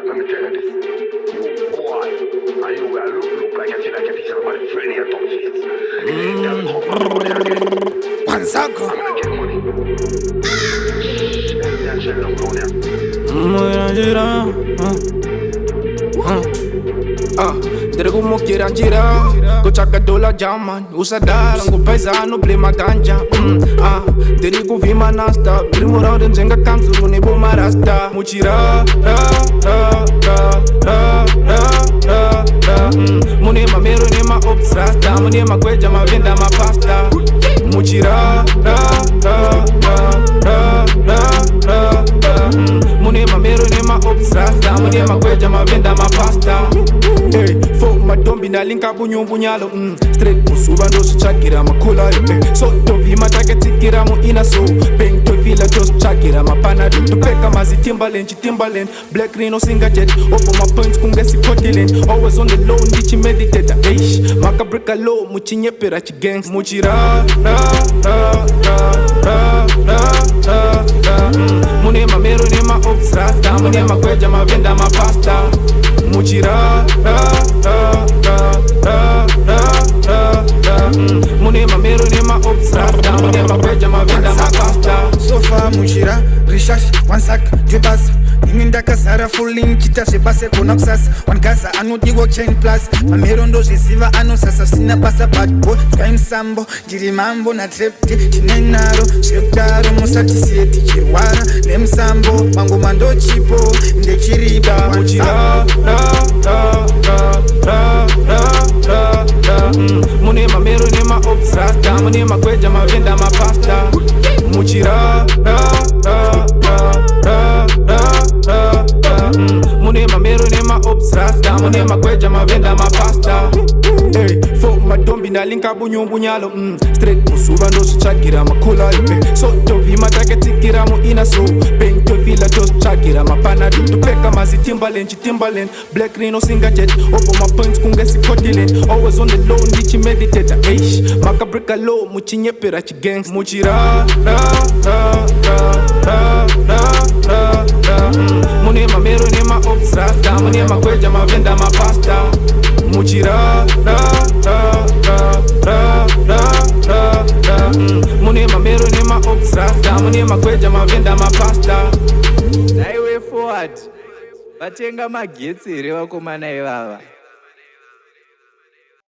let me tell you this. You boy, and you will look like you feel like you think somebody friendly and tough. One circle. I'm gonna get money. Yeah, shit, I'm going there. Dere como quieran girar, kuchaka dola jaman, usadala ngupeza no blema ganja. Dere kuvima nasta, primo round njenga kanzuru ni buma rasta. Muchira, mune mamero ne ma obsrasta, mune magweja mavenda mapasta. Muchira, mune mamero ne ma obsrasta, mune magweja mavenda mapasta. Hey, for my dombi na linka bunyalo straight musuba ndo chakira makula so to vima taketikira mu ina so bang to villa just chakira mapana to peka mazi Timberland black rhino singa jet open my points kungesi kotilen always on the low ndichi meditator eish makabrika low muchinye pera chi gangs muchira mune mamero ne ma obsrata mune makweja mavenda mapasta muchira mune mamero ne ma obsrata mune makweja mavenda mapasta sofa muchira rishash one sack jebas Ninda kasara fulling chita shepase konaxas one gasa anodigo chain plus mamero ndo jesiva ano sasa sina pasa bad boy sky msambo jiri mambo na trepti chinenaro sheptaro musatisieti chirwara nemsambo mango mando chipo nde chiriba muchira mune mamero ne ma obsrata mune makweja mavenda mapasta muchira mune mamero ne ma obsrata mune makweja mavenda mapasta. Hey, for my dombi na linka bunyalo straight musuba ndo chakira makula so to vima taketikira mu ina so bang to villa just chakira mapana to peka mazi Timberland black rhino singa jet open my points kungesi kotilen always on the low ndichi meditator eish makabrika low muchinye pera chi gangs muchira mune mamero ne ma obsrata mune makweja mavenda mapasta muchira mune mamero ne ma obsrata mune makweja mavenda mapasta. Naiwe forward vatenga magetsi here vakomana ivava.